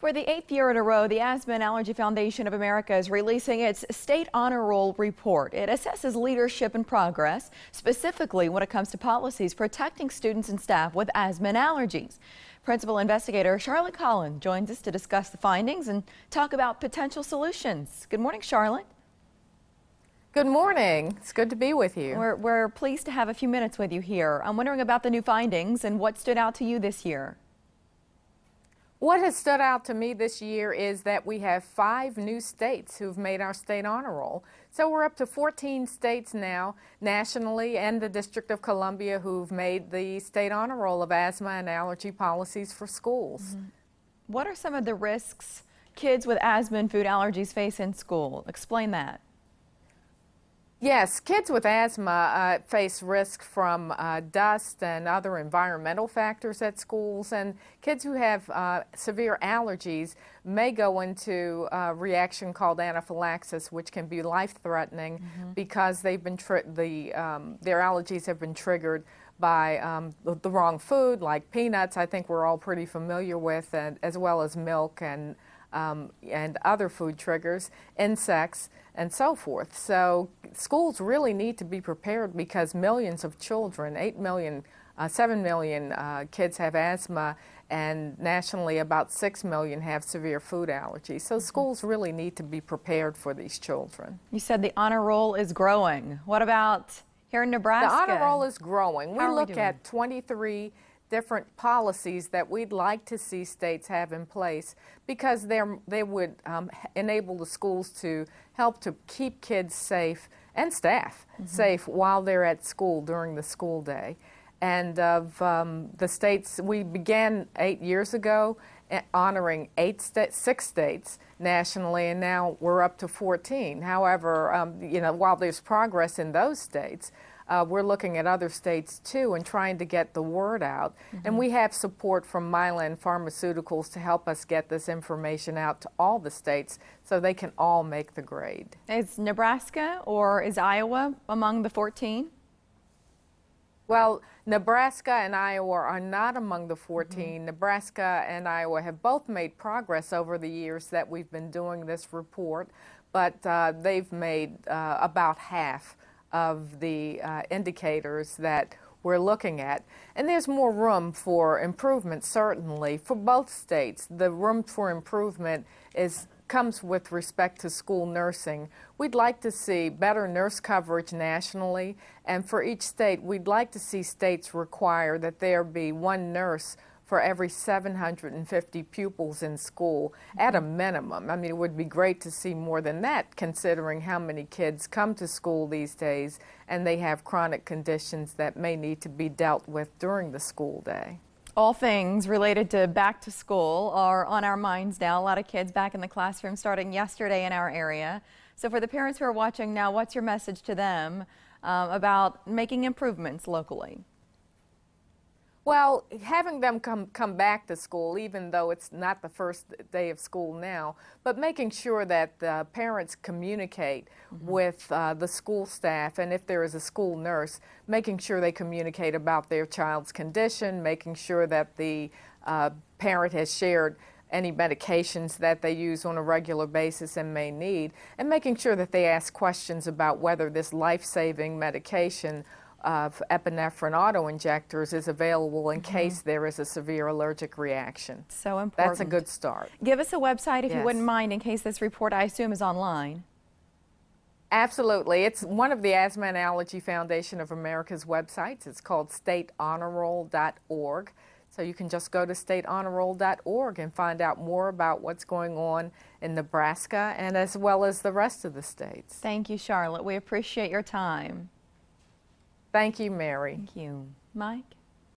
For the 8th year in a row, the Asthma and Allergy Foundation of America is releasing its State Honor Roll report. It assesses leadership and progress, specifically when it comes to policies protecting students and staff with asthma and allergies. Principal investigator Charlotte Collins joins us to discuss the findings and talk about potential solutions. Good morning, Charlotte. Good morning. It's good to be with you. We're pleased to have a few minutes with you here. I'm wondering about the new findings and what stood out to you this year. What has stood out to me this year is that we have 5 new states who've made our state honor roll. So we're up to 14 states now nationally and the District of Columbia who've made the state honor roll of asthma and allergy policies for schools. Mm-hmm. What are some of the risks kids with asthma and food allergies face in school? Explain that. Yes, kids with asthma face risk from dust and other environmental factors at schools, and kids who have severe allergies may go into a reaction called anaphylaxis, which can be life-threatening because they've been their allergies have been triggered by the wrong food, like peanuts. I think we're all pretty familiar with, as well as milk and other food triggers, insects, and so forth. So schools really need to be prepared because millions of children, 7 million kids have asthma, and nationally about 6 million have severe food allergies. So schools really need to be prepared for these children. You said the honor roll is growing. What about here in Nebraska? The honor roll is growing. We look at 23 different policies that we'd like to see states have in place because they would enable the schools to help to keep kids safe and staff safe while they're at school during the school day. And of the states, we began 8 years ago honoring 6 states nationally, and now we're up to 14. However, you know, while there's progress in those states, we're looking at other states too and trying to get the word out. And we have support from Mylan Pharmaceuticals to help us get this information out to all the states so they can all make the grade. Is Nebraska or is Iowa among the 14? Well, Nebraska and Iowa are not among the 14. Nebraska and Iowa have both made progress over the years that we've been doing this report, but they've made about half of the indicators that we're looking at. And there's more room for improvement, certainly, for both states. The room for improvement comes with respect to school nursing. We'd like to see better nurse coverage nationally, and for each state, we'd like to see states require that there be 1 nurse for every 750 pupils in school at a minimum. I mean, it would be great to see more than that, considering how many kids come to school these days and they have chronic conditions that may need to be dealt with during the school day. All things related to back to school are on our minds now. A lot of kids back in the classroom starting yesterday in our area. So for the parents who are watching now, what's your message to them about making improvements locally? Well, having them come back to school, even though it's not the first day of school now, but making sure that the parents communicate with the school staff, and if there is a school nurse, making sure they communicate about their child's condition, making sure that the parent has shared any medications that they use on a regular basis and may need, and making sure that they ask questions about whether this life-saving medication of epinephrine autoinjectors is available in case there is a severe allergic reaction. So important. That's a good start. Give us a website if you wouldn't mind, in case this report, I assume, is online. Absolutely. It's one of the Asthma and Allergy Foundation of America's websites. It's called statehonorroll.org. So you can just go to statehonorroll.org and find out more about what's going on in Nebraska and as well as the rest of the states. Thank you, Charlotte. We appreciate your time. Thank you, Mary. Thank you. Mike?